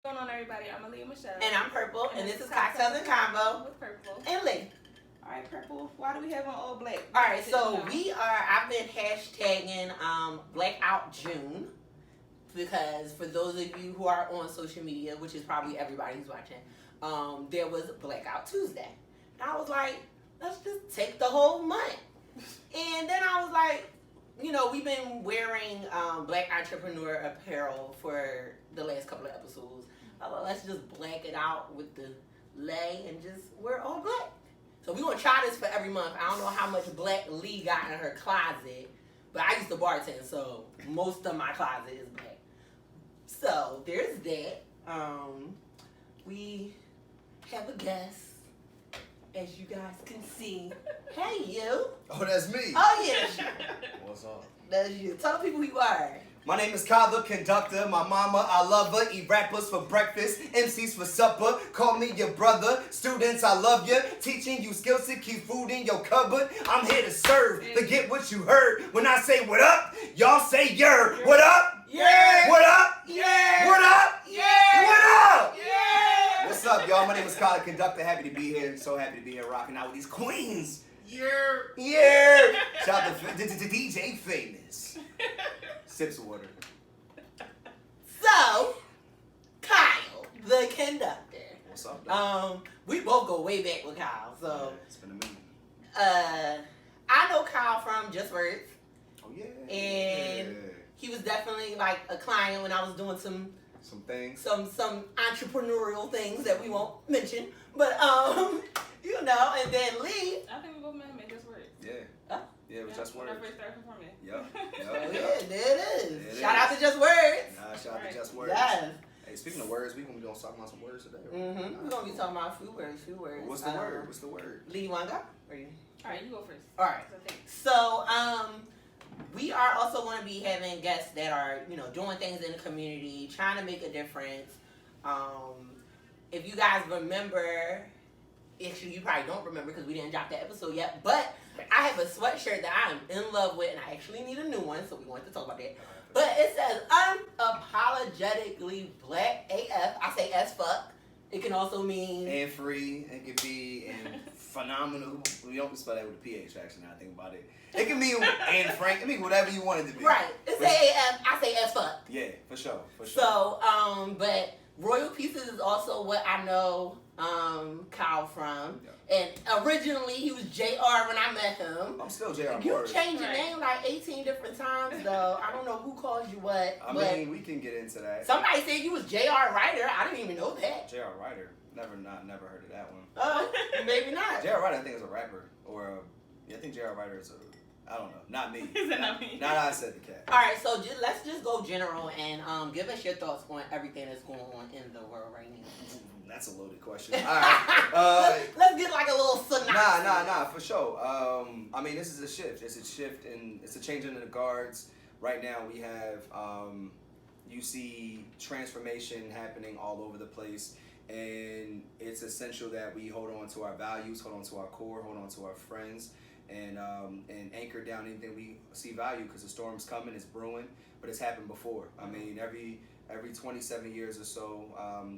What's going on, everybody? I'm Aaliyah Michelle. And I'm Purple, and this is Cocktails and Combo with Purple. and Lee. Alright, Purple, why do we have on all black? Alright, so I've been hashtagging Blackout June, because for those of you who are on social media, which is probably everybody who's watching, there was Blackout Tuesday. And I was like, let's just take the whole month. And then I was like, you know, we've been wearing Black entrepreneur apparel for the last couple of episodes. Let's just black it out with the lay and just wear all black. So we're going to try this for every month. I don't know how much black Lee got in her closet, but I used to bartend, so most of my closet is black. So there's that. We have a guest, as you guys can see. Hey, you. Oh, that's me. Oh, yeah. What's up? That's you. Tell the people who you are. My name is Kyle, the conductor. My mama, I love her. Eat rappers for breakfast, MCs for supper. Call me your brother. Students, I love you. Teaching you skills to keep food in your cupboard. I'm here to serve, to get what you heard. When I say what up, y'all say yer. What up? Yeah. What up? Yeah. What up? Yeah. What up? Yeah. What's up, y'all? My name is Kyle, the conductor. Happy to be here. So happy to be here rocking out with these queens. Yeah. Shout out to DJ Famous. Sips of water. So, Kyle, the conductor. What's up, though? We both go way back with Kyle. So, Yeah, it's been a minute. I know Kyle from Just Words. Oh, yeah. And he was definitely like a client when I was doing some things. some entrepreneurial things that we won't mention. But you know, and then Lee. I think we both met him at Just Words. Yeah. Oh. Yeah, it was Just When Words. I first started performing. Yup. Yeah, there it is. There it Shout is. out to Just Words. Nah, shout out to Right. Just Words. Yes. Hey, speaking of words, we gonna be talking about some words today. We're gonna be talking about a few words. What's the word? What's the word? Lee, you wanna go? Or you? Alright, you go first. All right. So thanks. So, we are also going to be having guests that are, you know, doing things in the community, trying to make a difference. If you guys remember, actually, you probably don't remember because we didn't drop that episode yet, but I have a sweatshirt that I am in love with, and I actually need a new one, so we wanted to talk about that. But it says, unapologetically black AF. I say as fuck. It can also mean... And free. It could be and phenomenal. We don't spell that with a PH, actually, now I think about it. It can mean and frank. It mean whatever you want it to be. Right. It say AF. I say as fuck. Yeah, for sure. For sure. So, but Royal Pieces is also what I know Kyle from. Yeah. And originally he was JR when I met him. I'm still J.R. You Morris. changed your Right. name like 18 different times though. I don't know who calls you what. I but mean, we can get into that. somebody said you was JR Ryder. I didn't even know that. J.R. Ryder. Never heard of that one. Oh, maybe not. J.R. Ryder, I think, is a rapper. Or, I think J.R. Ryder is a, I don't know. Not me. Is that not me? Not I said the cat. All right, so let's just go general and give us your thoughts on everything that's going on in the world right now. That's a loaded question. All right. Let's get like a little synopsis. Nah, for sure. I mean, this is a shift. It's a shift, and it's a change in the guards. Right now, we have, you see transformation happening all over the place, and it's essential that we hold on to our values, hold on to our core, hold on to our friends, and anchor down anything we see value, because the storm's coming, it's brewing, but it's happened before. I mean, every 27 years or so,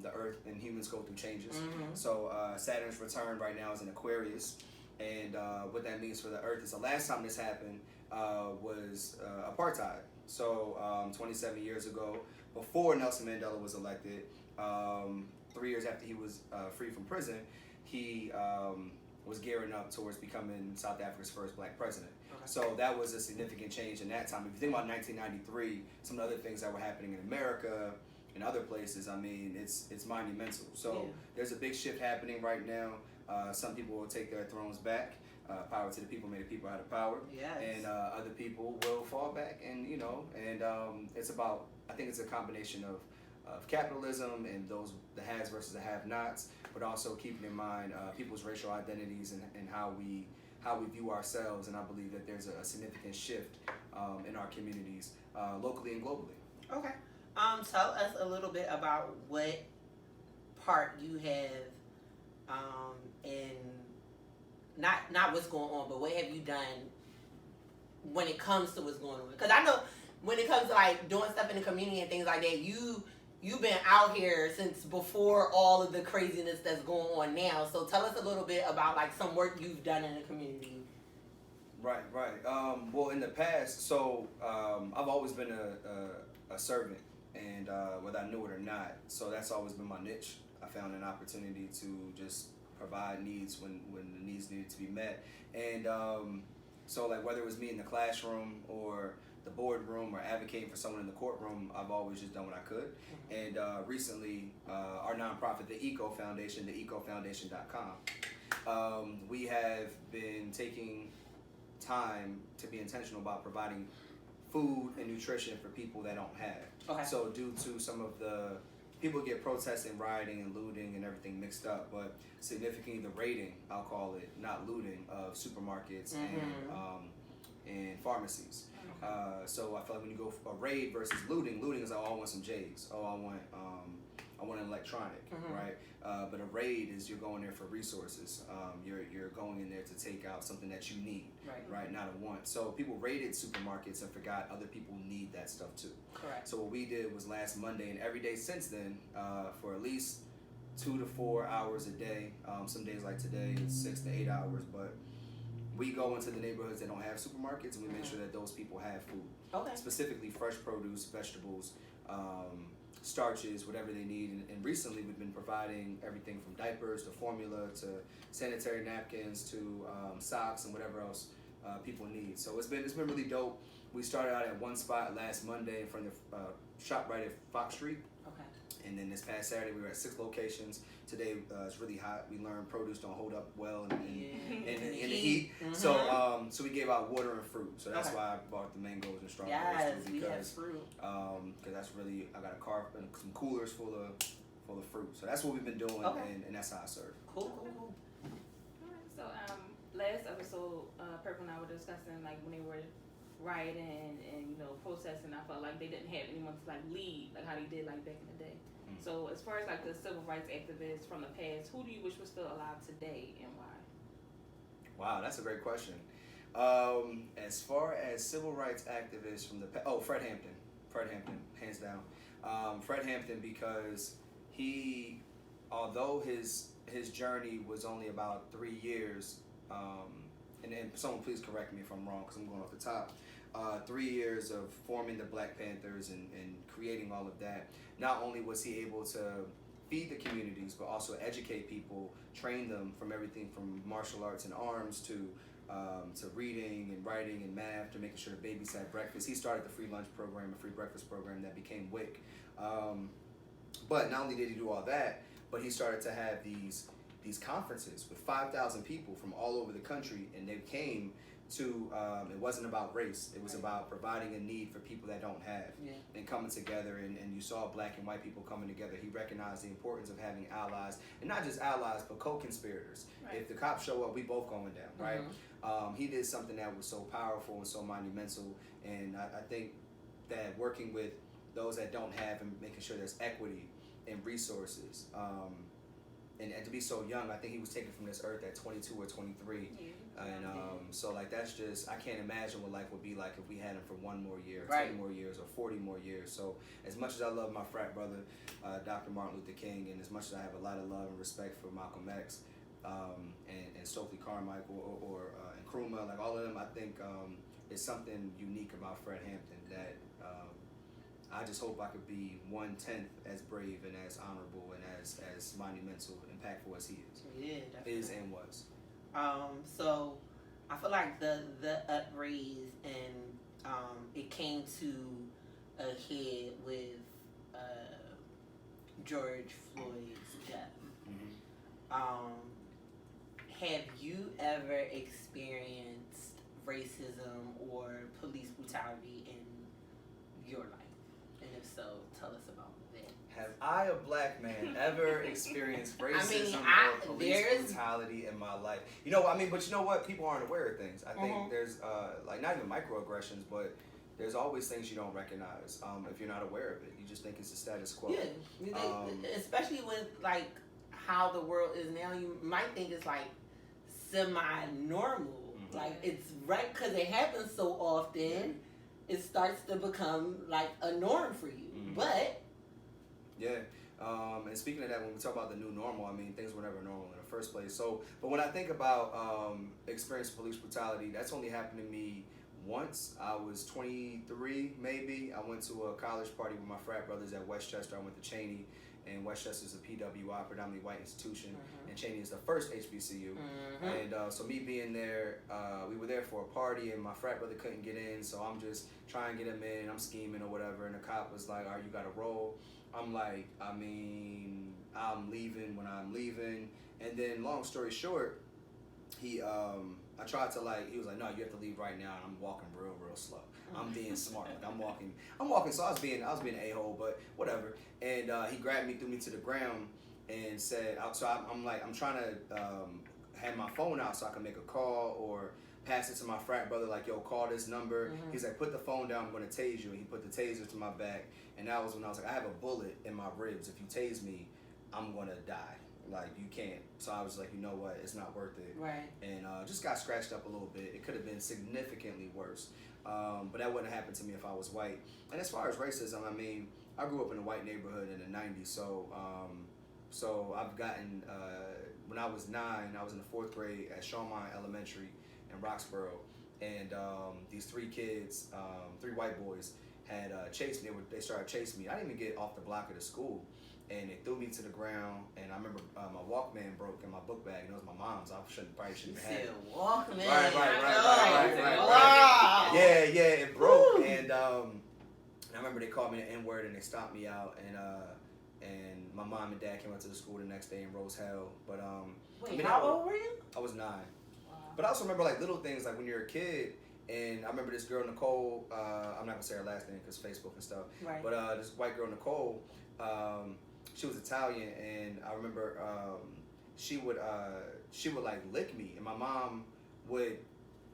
the Earth and humans go through changes. So Saturn's return right now is in Aquarius, and what that means for the Earth is the last time this happened was apartheid. So 27 years ago, before Nelson Mandela was elected, 3 years after he was free from prison, he was gearing up towards becoming South Africa's first black president. So that was a significant change in that time. If you think about 1993, some of the other things that were happening in America and other places, I mean, it's monumental. So there's a big shift happening right now. Some people will take their thrones back. Power to the people, may the people have the power. Yes. And other people will fall back. And, you know, and it's about, I think it's a combination of capitalism and the haves versus the have-nots, but also keeping in mind people's racial identities and how we view ourselves. And I believe that there's a significant shift in our communities, locally and globally. Okay. Tell us a little bit about what part you have in not what's going on, but what have you done when it comes to what's going on? Because I know when it comes to like doing stuff in the community and things like that, you you've been out here since before all of the craziness that's going on now. So tell us a little bit about like some work you've done in the community. Right. Well, in the past, so I've always been a servant, and whether I knew it or not, so that's always been my niche. I found an opportunity to just provide needs when the needs needed to be met, and so like whether it was me in the classroom or the boardroom or advocating for someone in the courtroom, I've always just done what I could. And recently, our nonprofit, the Eco Foundation, theecofoundation.com, we have been taking time to be intentional about providing food and nutrition for people that don't have. Okay. So due to some of the people get protesting, rioting, and looting and everything mixed up, but significantly the raiding, I'll call it, not looting, of supermarkets and pharmacies. So I feel like when you go for a raid versus looting is like, oh, I want some J's. Oh, I want an electronic, right? But a raid is you're going there for resources. You're going in there to take out something that you need, right? Not a want. So people raided supermarkets and forgot other people need that stuff too. Correct. So what we did was last Monday and every day since then, for at least 2 to 4 hours a day. Some days like today, it's 6 to 8 hours, but we go into the neighborhoods that don't have supermarkets and we make sure that those people have food. Okay. Specifically fresh produce, vegetables, starches, whatever they need. And recently we've been providing everything from diapers to formula to sanitary napkins to socks and whatever else people need. So it's been really dope. We started out at one spot last Monday in front of ShopRite at Fox Street. Okay. And then this past Saturday we were at 6 locations. Today it's really hot. We learned produce don't hold up well in the heat. So so we gave out water and fruit. So that's why I bought the mangoes and strawberries too, we have fruit. Because that's really, I got a car and some coolers full of fruit. So that's what we've been doing, and that's how I serve. Cool. Alright, so last episode, Purple and I were discussing like when they were rioting and protesting. I felt like they didn't have anyone to like lead like how they did like back in the day. So as far as like the civil rights activists from the past, who do you wish was still alive today and why? Wow, that's a great question. As far as civil rights activists from the past, Fred Hampton, hands down. Fred Hampton, because he, although his journey was only about 3 years, and someone please correct me if I'm wrong because I'm going off the top. 3 years of forming the Black Panthers and creating all of that. Not only was he able to feed the communities, but also educate people, train them from everything from martial arts and arms to reading and writing and math to making sure the babies had breakfast. He started the free lunch program, a free breakfast program that became WIC. But not only did he do all that, but he started to have these conferences with 5,000 people from all over the country, and they came to, it wasn't about race, it was about providing a need for people that don't have, and coming together, and you saw Black and white people coming together. He recognized the importance of having allies, and not just allies, but co-conspirators. If the cops show up, we both going down, right? He did something that was so powerful and so monumental, and I think that working with those that don't have and making sure there's equity and resources, and to be so young, I think he was taken from this earth at 22 or 23. And so like that's just, I can't imagine what life would be like if we had him for 1 more year, 10 more years, or 40 more years. So as much as I love my frat brother, Dr. Martin Luther King, and as much as I have a lot of love and respect for Malcolm X, and Stokely Carmichael or and Nkrumah, like all of them, I think it's something unique about Fred Hampton that I just hope I could be 1/10 as brave and as honorable and as monumental, impactful as he is. Yeah, definitely. Is and was. So I feel like the upraise and it came to a head with George Floyd's death. Have you ever experienced racism or police brutality in your life? And if so, tell us about that. Have I, a Black man, ever experienced racism or police brutality in my life? But you know what? People aren't aware of things. I think there's, like, not even microaggressions, but there's always things you don't recognize if you're not aware of it. You just think it's the status quo. Yeah, especially with, like, how the world is now, you might think it's, like, semi-normal. Like, it's right, because it happens so often, it starts to become, like, a norm for you. But Yeah. And speaking of that, when we talk about the new normal, I mean, things were never normal in the first place. So, but when I think about experiencing police brutality, that's only happened to me once. I was 23, maybe. I went to a college party with my frat brothers at Westchester. I went to Cheney, and Westchester is a PWI, predominantly white institution, and Cheney is the first HBCU. And so me being there, we were there for a party, and my frat brother couldn't get in, so I'm just trying to get him in. I'm scheming or whatever, and the cop was like, "All right, you got to roll." I'm like, I mean, I'm leaving when I'm leaving. And then, long story short, I tried to he was like, "No, you have to leave right now." And I'm walking real slow. I'm being smart. Like I'm walking. So I was being an a-hole, but whatever. And he grabbed me, threw me to the ground, and said, so I'm trying to have my phone out so I can make a call or pass it to my frat brother, like, "Yo, call this number." He's like, "Put the phone down, I'm gonna tase you." And he put the taser to my back, and that was when I was like, "I have a bullet in my ribs. If you tase me, I'm gonna die. Like, you can't." So I was like, "You know what? It's not worth it." Right. And just got scratched up a little bit. It could have been significantly worse, but that wouldn't happen to me if I was white. And as far as racism, I mean, I grew up in a white neighborhood in the '90s, so I've gotten when I was 9, I was in the 4th grade at Shawmont Elementary in Roxborough, and these 3 kids, 3 white boys, had chased me. They started chasing me. I didn't even get off the block of the school, and they threw me to the ground. And I remember my Walkman broke in my book bag, and it was my mom's. I probably shouldn't have had it. Walkman. Right. Wow. Yeah, it broke. And I remember they called me the N-word, and they stomped me out. And my mom and dad came out to the school the next day and rose hell. But wait, I mean, how old were you? I was 9. But I also remember little things when you're a kid. And I remember this girl, Nicole, I'm not going to say her last name because Facebook and stuff. Right. But this white girl, Nicole, she was Italian. And I remember she would lick me. And my mom would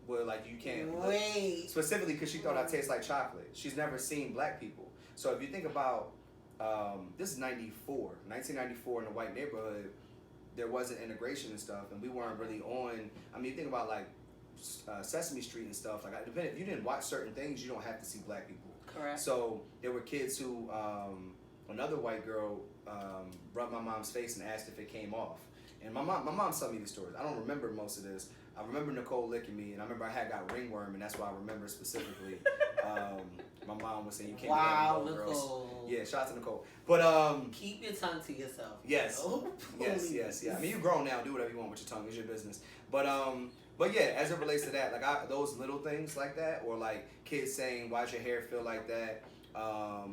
you can't wait. Specifically because she thought I taste like chocolate. She's never seen black people. So if you think about, this is 1994 in a white neighborhood, there wasn't integration and stuff. And we weren't really on, I mean, you think about Sesame Street and stuff. If you didn't watch certain things, you don't have to see black people. Correct. So there were kids who, another white girl rubbed my mom's face and asked if it came off. And my mom told me these stories. I don't remember most of this. I remember Nicole licking me, and I remember I had got ringworm, and that's why I remember specifically. My mom was saying, "You can't be having little girls." Nicole. Yeah, shout out to Nicole. But keep your tongue to yourself. Yes. Yes. I mean, you're grown now. Do whatever you want with your tongue. It's your business. But yeah, as it relates to that, those little things like that, or kids saying, "Why's your hair feel like that?"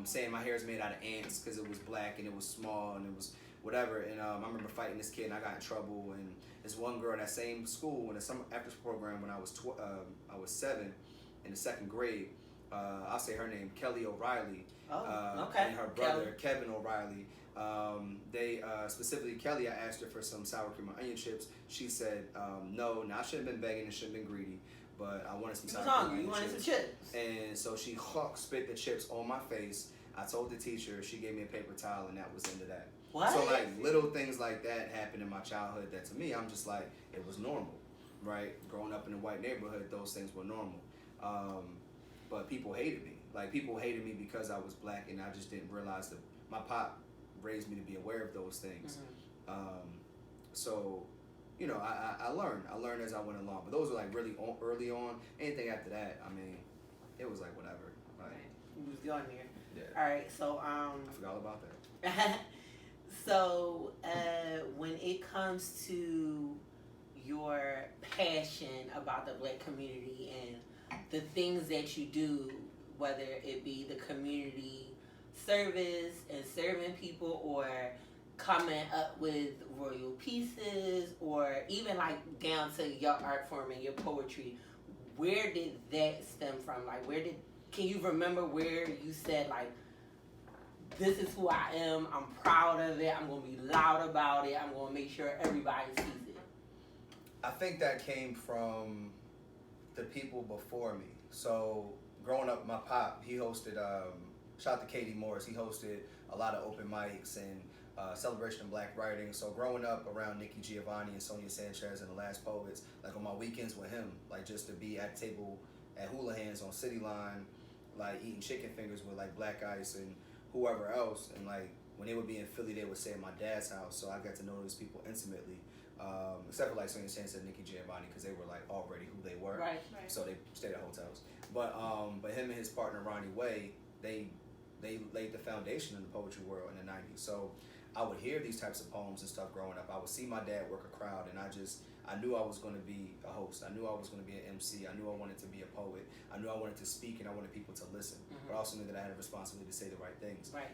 Saying my hair is made out of ants because it was black and it was small and it was whatever. And I remember fighting this kid and I got in trouble. And this one girl in that same school in the summer after school program when I was 7 in the 2nd grade. I'll say her name, Kelly O'Reilly. Okay. And her brother, Kevin O'Reilly. They specifically Kelly, I asked her for some sour cream and onion chips. She said no. Now I shouldn't have been begging and shouldn't have been greedy, but I wanted some sour cream and onion chips. You wanted some chips. And so she spit the chips on my face. I told the teacher. She gave me a paper towel, and that was the end of that. What? So little things like that happened in my childhood that to me I'm just it was normal, right? Growing up in a white neighborhood, those things were normal. But people hated me. People hated me because I was black, and I just didn't realize that my pop raised me to be aware of those things. So, I learned. I learned as I went along. But those were really early on. Anything after that, I mean, it was whatever. You was going there. Yeah. All right, so I forgot all about that. So when it comes to your passion about the black community and the things that you do, whether it be the community service and serving people, or coming up with royal pieces, or even down to your art form and your poetry, where did that stem from? Can you remember where you said this is who I am, I'm proud of it, I'm going to be loud about it, I'm going to make sure everybody sees it? I think that came from the people before me. So growing up, my pop, he hosted, shout out to Katie Morris, he hosted a lot of open mics and celebration of black writing. So growing up around Nikki Giovanni and Sonia Sanchez and the Last Poets, on my weekends with him, just to be at table at Houlihan's on City Line, eating chicken fingers with black ice and whoever else, and when they would be in Philly, they would stay at my dad's house. So I got to know those people intimately. Except for like Swing Chance and Nikki Giovanni, because they were like already who they were. Right. So they stayed at hotels. But him and his partner Ronnie Way, they laid the foundation in the poetry world in the '90s. So I would hear these types of poems and stuff growing up. I would see my dad work a crowd, and I knew I was going to be a host. I knew I was going to be an MC. I knew I wanted to be a poet. I knew I wanted to speak, and I wanted people to listen. But I also knew that I had a responsibility to say the right things. Right.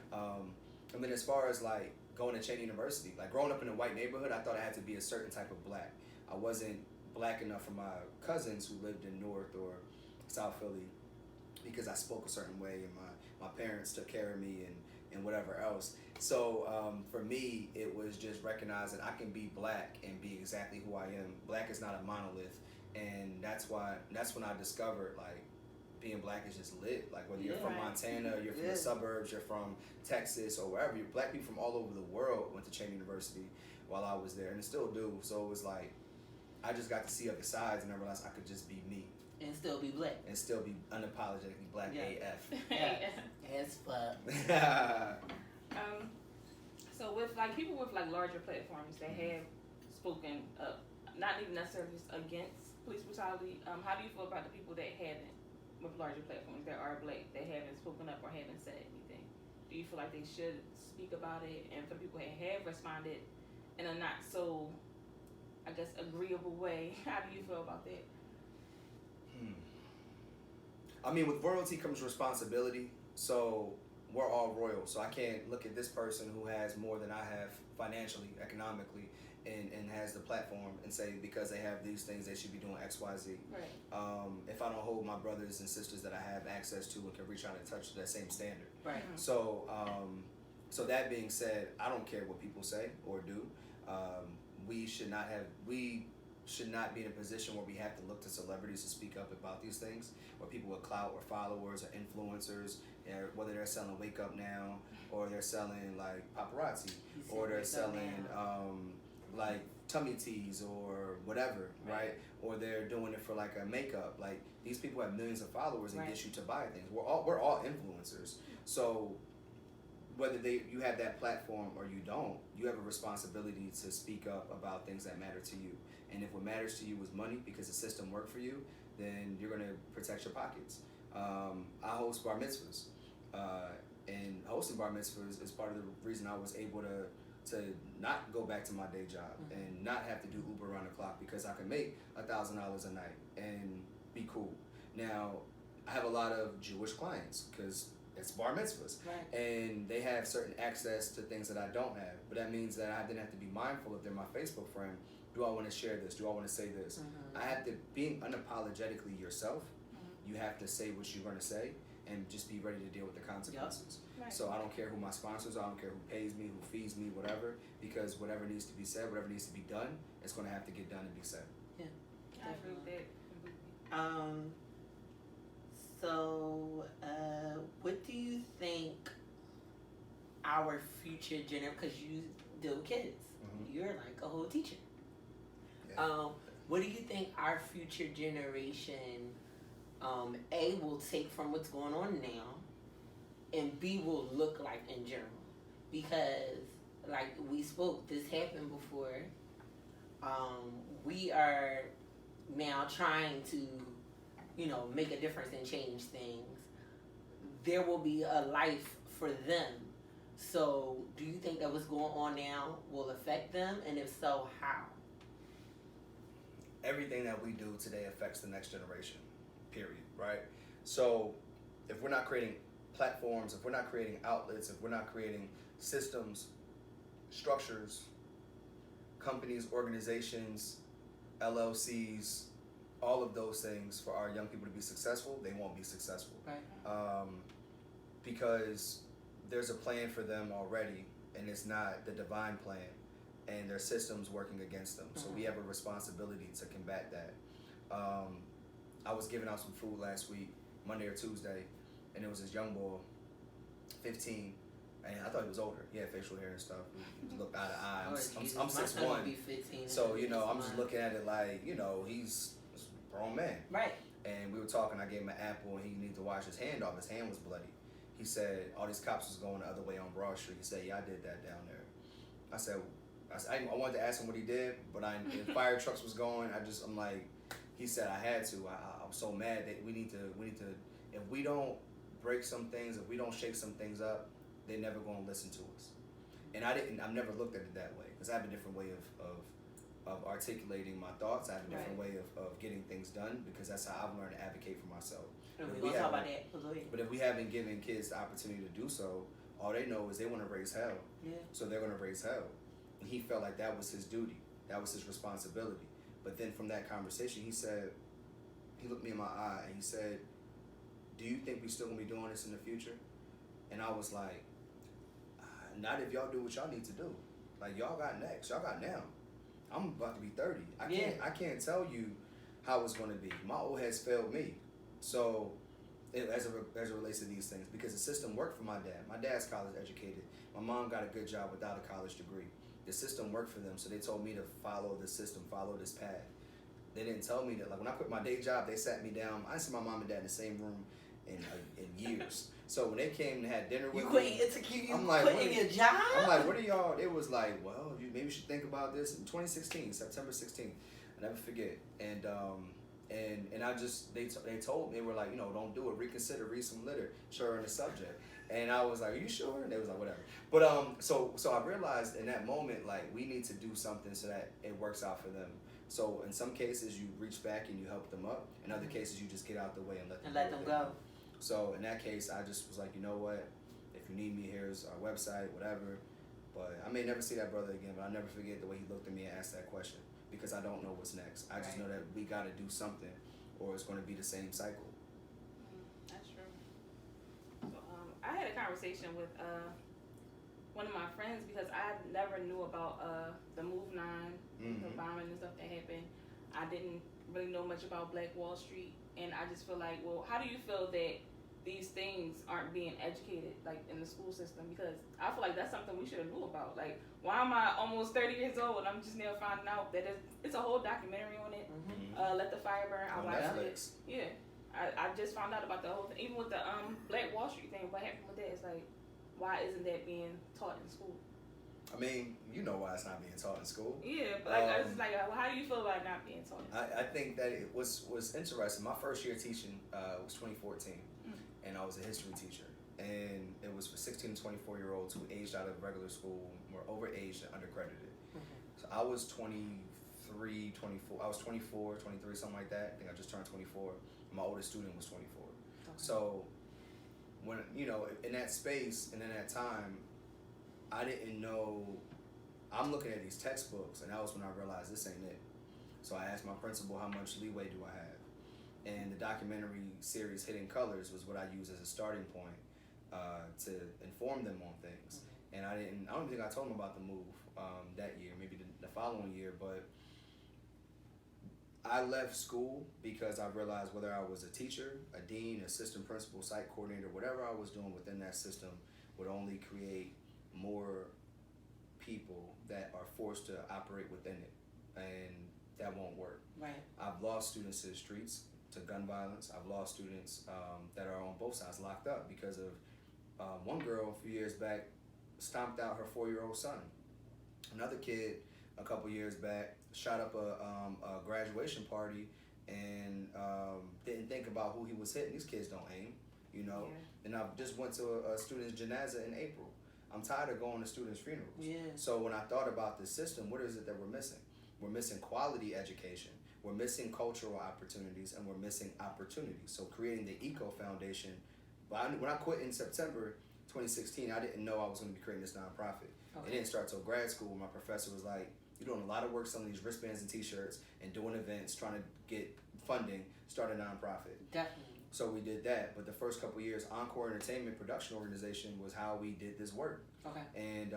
And then as far as like going to Cheney University, like growing up in a white neighborhood, I thought I had to be a certain type of black. I wasn't black enough for my cousins who lived in North or South Philly because I spoke a certain way, and my parents took care of me and whatever else. So for me, it was just recognizing I can be black and be exactly who I am. Black is not a monolith, and that's when I discovered like being black is just lit. Like whether you're from Montana, you're from the suburbs, you're from Texas or wherever, you're black people from all over the world went to Cheney University while I was there, and still do. So it was like I just got to see other sides, and I realized I could just be me. And still be black. And still be unapologetically black AF. As fuck. So with like people with like larger platforms that have spoken up, not even necessarily just against police brutality, how do you feel about the people that haven't, with larger platforms that are black, that haven't spoken up or haven't said anything? Do you feel like they should speak about it? And for people that have responded in a not so, I guess, agreeable way, how do you feel about that? I mean, with royalty comes responsibility. So we're all royal. So I can't look at this person who has more than I have financially, economically, and has the platform and say because they have these things they should be doing X, Y, Z. Right. If I don't hold my brothers and sisters that I have access to and can reach out and touch that same standard. Right. So so that being said, I don't care what people say or do. We should not be in a position where we have to look to celebrities to speak up about these things, or people with clout or followers or influencers, whether they're selling Wake Up Now or they're selling like paparazzi or they're selling like tummy teas or whatever, right? Or they're doing it for like a makeup. Like these people have millions of followers and get you to buy things. We're all influencers. So whether you have that platform or you don't, you have a responsibility to speak up about things that matter to you. And if what matters to you is money because the system worked for you, then you're gonna protect your pockets. I host bar mitzvahs, and hosting bar mitzvahs is part of the reason I was able to not go back to my day job and not have to do Uber around the clock because I can make $1,000 a night and be cool. Now, I have a lot of Jewish clients because it's bar mitzvahs, and they have certain access to things that I don't have. But that means that I then have to be mindful if they're my Facebook friend. Do I want to share this? Do I want to say this? I have to, being unapologetically yourself, you have to say what you're going to say and just be ready to deal with the consequences. Right. So I don't care who my sponsors are, I don't care who pays me, who feeds me, whatever, because whatever needs to be said, whatever needs to be done, it's going to have to get done and be said. Yeah. I agree with that. So, what do you think our future because you deal with kids, you're like a whole teacher. Yeah. What do you think our future generation, A, will take from what's going on now, and B, will look like in general? Because, like we spoke, this happened before. We are now trying to, make a difference and change things. There will be a life for them. So, do you think that what's going on now will affect them? And if so, how? Everything that we do today affects the next generation, period, right? So, if we're not creating platforms, if we're not creating outlets, if we're not creating systems, structures, companies, organizations, LLCs, all of those things for our young people to be successful, they won't be successful. Right. Because there's a plan for them already, and it's not the divine plan, and their systems working against them. So we have a responsibility to combat that. I was giving out some food last week, Monday or Tuesday, and it was this young boy, 15, and I thought he was older. He had facial hair and stuff. He looked eye to eye. I'm 6'1", so I'm just looking at it like, he's a grown man. Right. And we were talking. I gave him an apple, and he needed to wash his hand off. His hand was bloody. he said all these cops was going the other way on Broad Street. He said, yeah, I did that down there. I said, I wanted to ask him what he did, but the fire trucks was going. I'm like, he said I had to. I'm so mad that we need to, if we don't break some things, if we don't shake some things up, they're never going to listen to us. And I've never looked at it that way, because I have a different way of articulating my thoughts. I have a different way of getting things done, because that's how I've learned to advocate for myself. And we're going to talk about that. But if we haven't given kids the opportunity to do so, all they know is they want to raise hell. Yeah. So they're going to raise hell. And he felt like that was his duty. That was his responsibility. But then from that conversation, he looked me in my eye and he said, do you think we still going to be doing this in the future? And I was like, not if y'all do what y'all need to do. Like, y'all got next. Y'all got now. I'm about to be 30. I can't tell you how it's going to be. My old head's failed me. So as it relates to these things, because the system worked for my dad. My dad's college educated. My mom got a good job without a college degree. The system worked for them, so they told me to follow the system, follow this path. They didn't tell me that. Like, when I quit my day job, they sat me down. I didn't see my mom and dad in the same room in years. So when they came and had dinner with me, I'm like, quitting your job? I'm like, what are y'all? It was like, well, you maybe should think about this. In 2016, September 16th, I never forget. And I just, they told me, they were like, don't do it. Reconsider, read some literature on the subject. And I was like, are you sure? And they was like, whatever. But so I realized in that moment, like, we need to do something so that it works out for them. So in some cases, you reach back and you help them up. In other cases, you just get out the way and let them go. So in that case, I just was like, you know what? If you need me, here's our website, whatever. But I may never see that brother again, but I'll never forget the way he looked at me and asked that question, because I don't know what's next. I just know that we got to do something, or it's going to be the same cycle. That's true. So, I had a conversation with one of my friends, because I never knew about the Move 9, the bombing and stuff that happened. I didn't really know much about Black Wall Street, and I just feel like, well, how do you feel that these things aren't being educated, like, in the school system? Because I feel like that's something we should have knew about. Like, why am I almost 30 years old and I'm just now finding out that it's a whole documentary on it. Let the Fire Burn. I watched it. Yeah, I just found out about the whole thing. Even with the Black Wall Street thing, what happened with that? It's like, why isn't that being taught in school? I mean, you know why it's not being taught in school. Yeah, but like, I was like, well, how do you feel about not being taught? I think that it was interesting. My first year teaching was 2014, and I was a history teacher, and it was for 16 to 24-year-olds who aged out of regular school, were overaged and undercredited. So I was 23, 24. I was 24, 23, something like that. I think I just turned 24. My oldest student was 24. So when, in that space and in that time, I didn't know. I'm looking at these textbooks, and that was when I realized this ain't it. So I asked my principal, how much leeway do I have? And the documentary series Hidden Colors was what I used as a starting point to inform them on things. And I don't think I told them about the move that year, maybe the following year, but I left school because I realized whether I was a teacher, a dean, assistant principal, site coordinator, whatever I was doing within that system would only create more people that are forced to operate within it, and that won't work. Right. I've lost students to the streets, to gun violence. I've lost students that are on both sides locked up because of one girl a few years back stomped out her 4-year-old son. Another kid a couple years back shot up a graduation party and didn't think about who he was hitting. These kids don't aim, And I just went to a student's janaza in April. I'm tired of going to students' funerals. Yeah. So when I thought about the system, what is it that we're missing? We're missing quality education. We're missing cultural opportunities, and we're missing opportunities. So creating the Eco Foundation. When I quit in September 2016, I didn't know I was going to be creating this nonprofit. It didn't start till grad school. My professor was like, you're doing a lot of work selling these wristbands and t-shirts and doing events, trying to get funding, start a nonprofit. Definitely. So we did that, but the first couple of years, Encore Entertainment Production Organization was how we did this work. Okay. And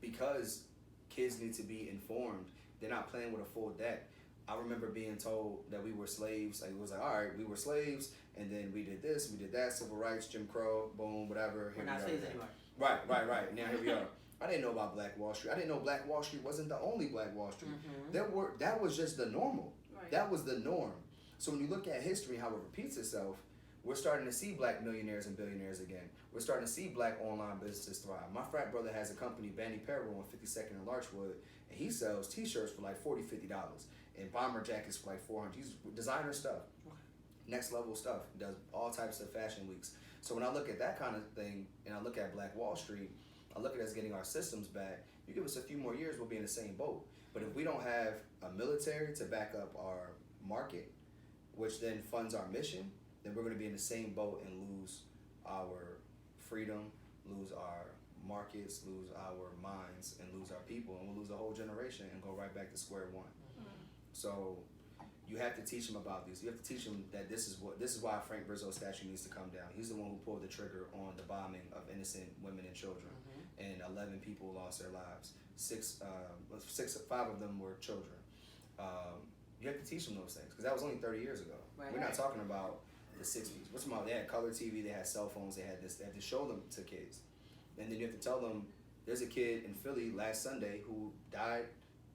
because kids need to be informed, they're not playing with a full deck. I remember being told that we were slaves. Like, it was like, all right, we were slaves, and then we did this, we did that, civil rights, Jim Crow, boom, whatever. We're not slaves anymore. Right. Now here we are. I didn't know about Black Wall Street. I didn't know Black Wall Street wasn't the only Black Wall Street. That was just the normal. Right. That was the norm. So when you look at history, how it repeats itself, We're starting to see black millionaires and billionaires again. We're starting to see black online businesses thrive. My frat brother has a company, Bandy Parable, on 52nd and Larchwood, and he sells t-shirts for like $40, $50 and bomber jackets for like $400. He's designer stuff, next level stuff. He does all types of fashion weeks. So when I look at that kind of thing, and I look at Black Wall Street, I look at us getting our systems back. You give us a few more years, we'll be in the same boat. But if we don't have a military to back up our market, which then funds our mission, then we're going to be in the same boat and lose our freedom, lose our markets, lose our minds, and lose our people, and we'll lose a whole generation and go right back to square one. So you have to teach them about this. You have to teach them that this is why Frank Rizzo's statue needs to come down. He's the one who pulled the trigger on the bombing of innocent women and children, and 11 people lost their lives. Five of them were children. You have to teach them those things because that was only 30 years ago. We're not talking about the 60s. What's about? They had color TV, they had cell phones, they had this. They had to show them to kids, and then you have to tell them there's a kid in Philly last Sunday who died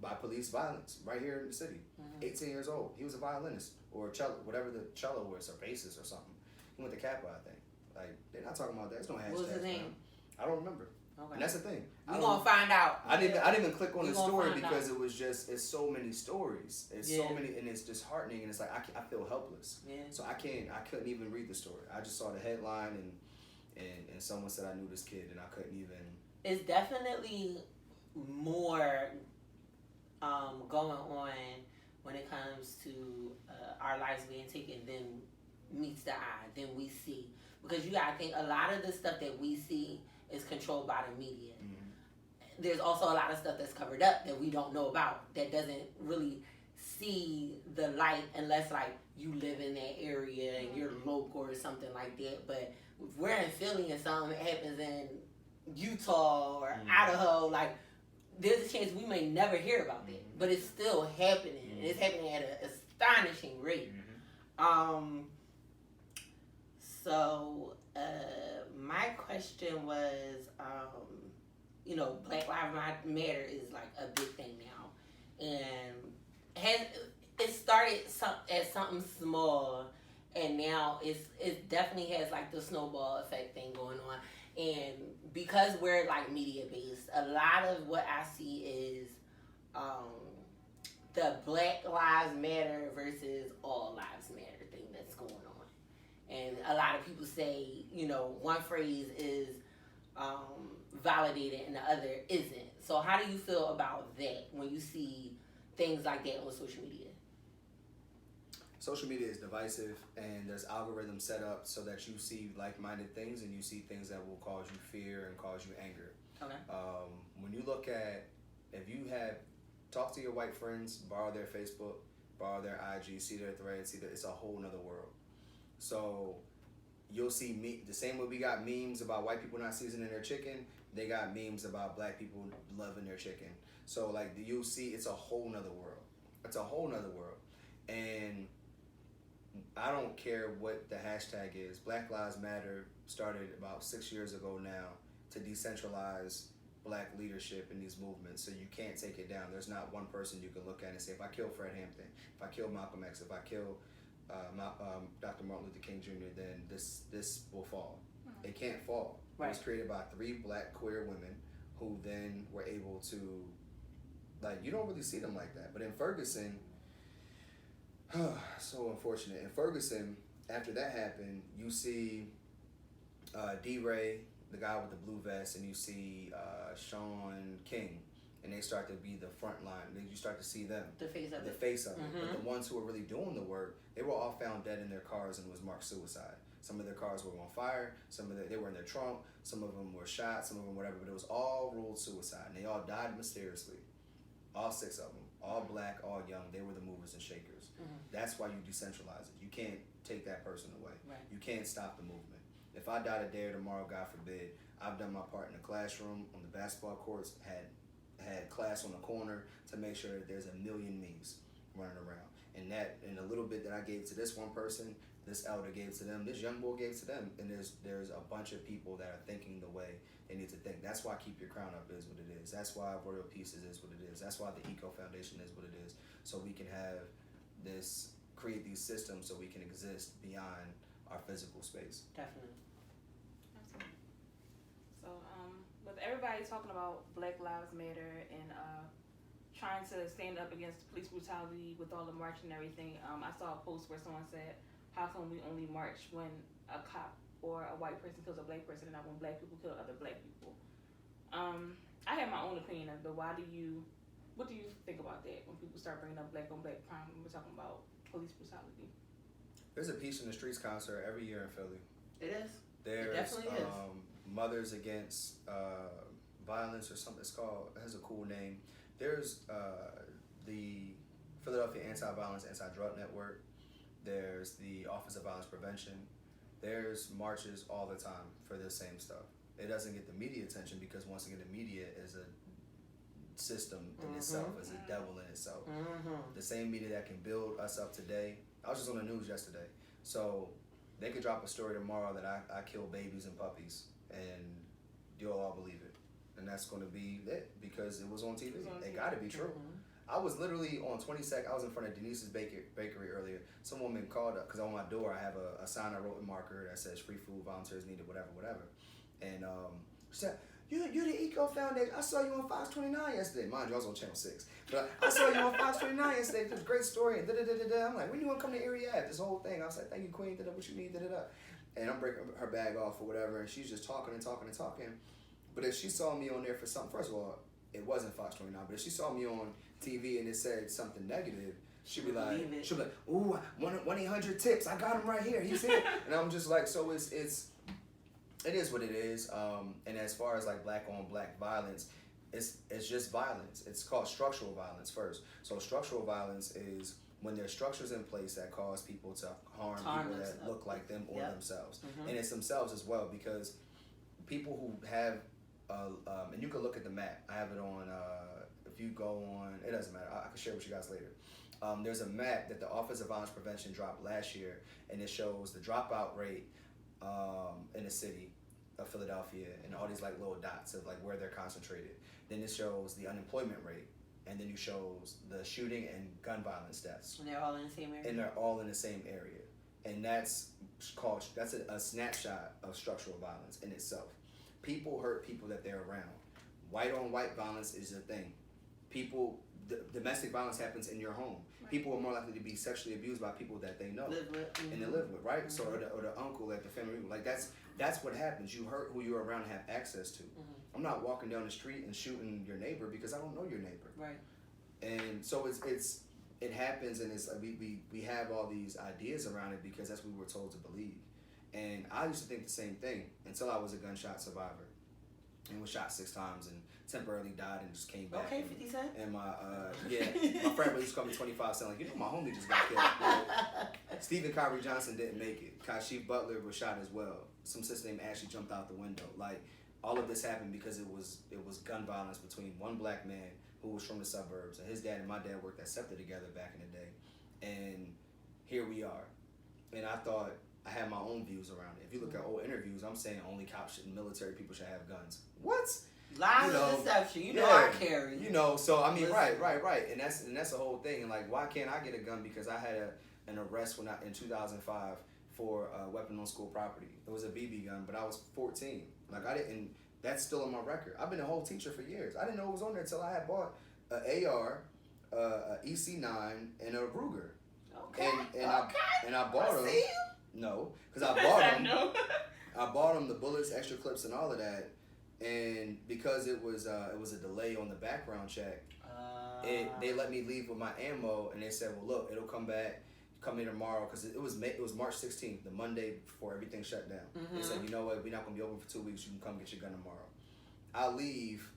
by police violence right here in the city. 18 years old. He was a violinist or a cello, whatever the cello was, or bassist or something. He went to Kappa, I think. Like, they're not talking about that. There's no hashtags. What was his name? I don't remember. Okay. And that's the thing. We're gonna find out. I didn't even click on the story because it was just, it's so many stories. It's so many, and it's disheartening, and it's like I feel helpless. So I couldn't even read the story. I just saw the headline and someone said I knew this kid, and I couldn't even. It's definitely more going on when it comes to our lives being taken than meets the eye, than we see. Because you gotta think a lot of the stuff that we see is controlled by the media. There's also a lot of stuff that's covered up that we don't know about, that doesn't really see the light unless like you live in that area and you're local or something like that. But if we're in Philly and something happens in Utah or Idaho, like there's a chance we may never hear about that, but it's still happening. And it's happening at an astonishing rate. So my question was, you know, Black Lives Matter is like a big thing now, and it started as something small, and now it definitely has like the snowball effect thing going on. And because we're like media based, a lot of what I see is the Black Lives Matter versus All Lives Matter thing that's going on. And a lot of people say, you know, one phrase is validated and the other isn't. So how do you feel about that when you see things like that on social media? Social media is divisive, and there's algorithms set up so that you see like-minded things and you see things that will cause you fear and cause you anger. Okay. When you look at, if you talk to your white friends, borrow their Facebook, borrow their IG, see their threads, it's a whole nother world. So you'll see the same way we got memes about white people not seasoning their chicken, they got memes about black people loving their chicken. So like you'll see it's a whole nother world. It's a whole nother world. And I don't care what the hashtag is. Black Lives Matter started about 6 years ago now to decentralize black leadership in these movements, so you can't take it down. There's not one person you can look at and say, if I kill Fred Hampton, if I kill Malcolm X, if I kill Dr. Martin Luther King Jr., then this will fall. It can't fall. It was created by 3 black queer women who then were able to, like, you don't really see them like that. But in Ferguson, so unfortunate. In Ferguson, after that happened, you see D-Ray, the guy with the blue vest, and you see Sean King, and they start to be the front line. You start to see them. The face of it. But the ones who were really doing the work, they were all found dead in their cars and was marked suicide. Some of their cars were on fire. They were in their trunk. Some of them were shot. Some of them whatever. But it was all ruled suicide, and they all died mysteriously. All 6 of them, all black, all young. They were the movers and shakers. That's why you decentralize it. You can't take that person away. You can't stop the movement. If I die today or tomorrow, God forbid, I've done my part in the classroom, on the basketball courts, had class on the corner to make sure that there's a million me's running around. And a little bit that I gave to this one person, this elder gave to them, this young boy gave to them, and there's a bunch of people that are thinking the way they need to think. That's why Keep Your Crown Up is what it is. That's why Royal Pieces is what it is. That's why the Eco Foundation is what it is. So we can create these systems so we can exist beyond our physical space. Definitely. Absolutely. So, with everybody talking about Black Lives Matter and trying to stand up against police brutality with all the marching and everything, I saw a post where someone said, "How come we only march when a cop or a white person kills a black person, and not when black people kill other black people?" I have my own opinion of it, but what do you think about that when people start bringing up black on black crime when we're talking about police brutality? There's a Peace in the Streets concert every year in Philly. It is. There's It definitely is. Mothers Against Violence or something. It has a cool name. There's the Philadelphia Anti-Violence, Anti-Drug Network. There's the Office of Violence Prevention. There's marches all the time for this same stuff. It doesn't get the media attention because once again, the media is a system in itself, is a devil in itself. The same media that can build us up today. I was just on the news yesterday. So they could drop a story tomorrow that I kill babies and puppies and you'll all believe it. And that's going to be it because it was on TV. It got to be true. I was literally on 22nd. I was in front of Denise's bakery earlier. Some woman called up because on my door I have a sign I wrote in marker that says free food, volunteers needed, whatever. And she said, you're the Eco Foundation. I saw you on Fox 29 yesterday. Mind you, I was on Channel 6. But I saw you on Fox 29 yesterday. It was a great story. And I'm like, when you want to come to Area Ave? This whole thing. I was like, thank you, Queen. What you need? And I'm breaking her bag off or whatever. And she's just talking. But if she saw me on there for something, first of all, it wasn't Fox 29. But if she saw me on TV and it said something negative, she'd be like, ooh, 1-800-TIPS. I got him right here. He's here. And I'm just like, so it is what it is. And as far as like black on black violence, it's just violence. It's called structural violence first. So structural violence is when there's structures in place that cause people to harm people that look like them or themselves. And it's themselves as well because people who have, and you can look at the map. I have it on, if you go on, it doesn't matter. I can share with you guys later. There's a map that the Office of Violence Prevention dropped last year, and it shows the dropout rate in the city of Philadelphia and all these like little dots of like where they're concentrated. Then it shows the unemployment rate, and then it shows the shooting and gun violence deaths. And they're all in the same area. And they're all in the same area, and that's a snapshot of structural violence in itself. People hurt people that they're around. White on white violence is a thing. Domestic violence happens in your home. Right. People are more likely to be sexually abused by people that they know and they live with, right? So or the uncle at the family, like that's what happens. You hurt who you're around and have access to. I'm not walking down the street and shooting your neighbor because I don't know your neighbor. Right. And so it happens, and it's we have all these ideas around it because that's what we were told to believe. And I used to think the same thing until I was a gunshot survivor and was shot 6 times and temporarily died and just came back. Okay, 50 Cent. And my my friend used to call me 25 Cent, like, you know my homie just got killed. Stephen Kyrie Johnson didn't make it. Kashif Butler was shot as well. Some sister named Ashley jumped out the window. Like, all of this happened because it was gun violence between one black man who was from the suburbs, and his dad and my dad worked at SEPTA together back in the day. And here we are. And I thought I had my own views around it. If you look at old interviews, I'm saying only cops and military people should have guns. What? Lies and deception. You know I carry. You know, so I mean, right. And that's the whole thing. And like, why can't I get a gun? Because I had an arrest in 2005 for a weapon on school property. It was a BB gun, but I was 14. Like, I didn't. That's still on my record. I've been a whole teacher for years. I didn't know it was on there until I had bought an AR, a EC9, and a Ruger. Okay. And I bought them. No, because I bought them. I bought them the bullets, extra clips, and all of that. And because it was a delay on the background check, they let me leave with my ammo, and they said, well, look, it'll come in tomorrow, because it was March 16th, the Monday before everything shut down. They said, you know what, we're not gonna be open for 2 weeks. You can come get your gun tomorrow. I leave,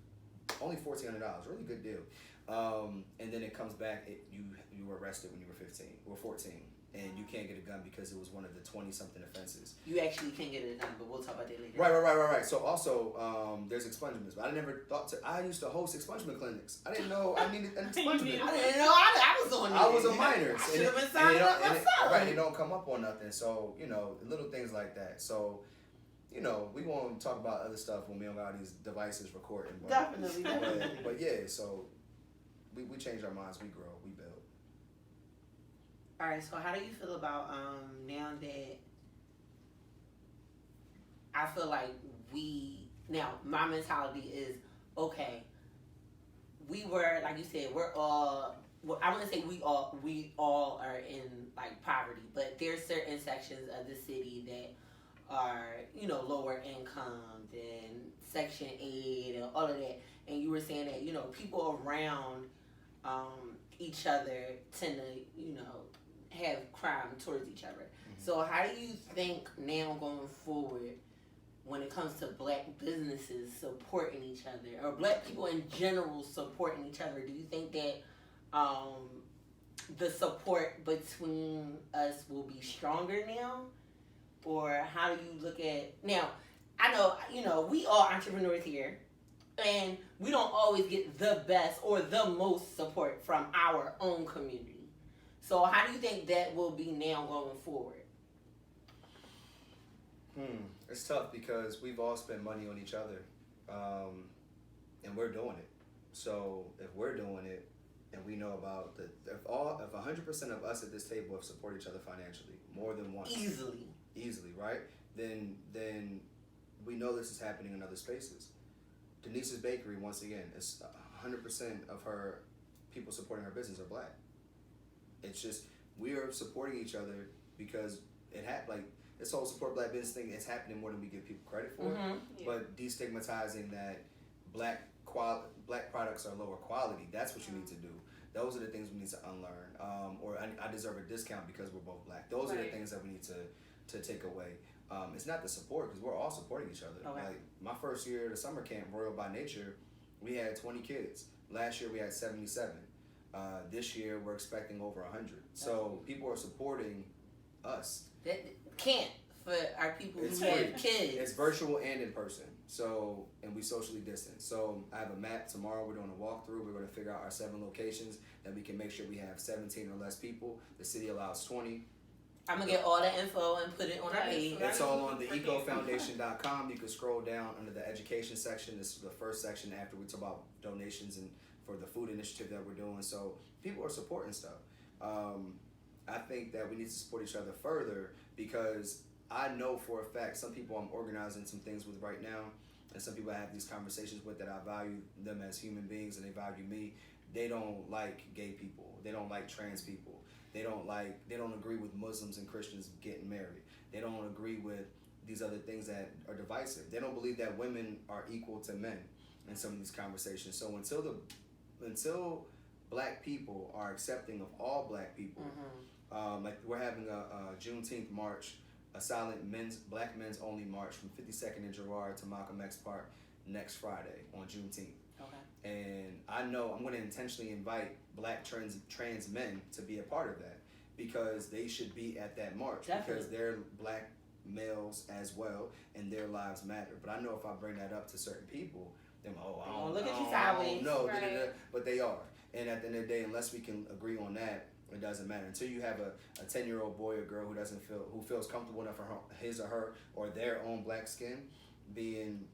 only $1,400, really good deal. And then it comes back. You were arrested when you were 15 or 14. And you can't get a gun because it was one of the 20-something offenses. You actually can't get a gun, but we'll talk about that later. Right. So also, there's expungements. But I never thought I used to host expungement clinics. I didn't know I needed an expungement. I didn't know I was on there. I was a minor. I should have been signing up myself. Right, it don't come up on nothing. So, little things like that. So, we won't talk about other stuff when we don't got these devices recording. But, Definitely. But yeah, so we change our minds, we grow, we build. All right, so how do you feel about now that I feel like my mentality is, okay, we were, like you said, we're all, well, I wouldn't say we all are in like poverty, but there's certain sections of the city that are, lower income and Section 8 and all of that. And you were saying that, people around each other tend to, have crime towards each other. Mm-hmm. So how do you think now going forward, when it comes to black businesses supporting each other, or black people in general supporting each other, do you think that the support between us will be stronger now? Or how do you look at, now, I know, we all entrepreneurs here, and we don't always get the best or the most support from our own community. So how do you think that will be now going forward? It's tough because we've all spent money on each other, and we're doing it. So if we're doing it, and we know about if 100% of us at this table have supported each other financially more than once, easily, right? Then we know this is happening in other spaces. Denise's Bakery, once again, is 100% of her people supporting her business are black. It's just we are supporting each other because this whole support black business thing is happening more than we give people credit for. Mm-hmm. Yeah. But destigmatizing that black products are lower quality, that's what you need to do. Those are the things we need to unlearn. Or I deserve a discount because we're both black. Those are the things that we need to take away. It's not the support, because we're all supporting each other. Okay. Like my first year at the summer camp, Royal by Nature, we had 20 kids. Last year we had 77. This year we're expecting over 100. So people are supporting us. For our people who have kids. It's virtual and in person. So, and we socially distance. So I have a map. Tomorrow we're doing a walkthrough. We're going to figure out our 7 locations that we can make sure we have 17 or less people. The city allows 20. I'm going to get all the info and put it on our page. It's all on the ecofoundation.com. You can scroll down under the education section. This is the first section after we talk about donations and for the food initiative that we're doing. So people are supporting stuff. I think that we need to support each other further, because I know for a fact some people I'm organizing some things with right now, and some people I have these conversations with that I value them as human beings and they value me. They don't like gay people. They don't like trans people. They don't agree with Muslims and Christians getting married. They don't agree with these other things that are divisive. They don't believe that women are equal to men in some of these conversations. So until black people are accepting of all black people, like we're having a Juneteenth march, a silent black men's only march from 52nd and Girard to Malcolm X Park next Friday on Juneteenth. Okay. And I know I'm going to intentionally invite black trans men to be a part of that, because they should be at that march. Definitely. Because they're black males as well and their lives matter. But I know if I bring that up to certain people, they're look at you sideways. No, right. But they are. And at the end of the day, unless we can agree on that, it doesn't matter. Until you have a 10-year-old boy or girl who feels comfortable enough for his or her or their own black skin being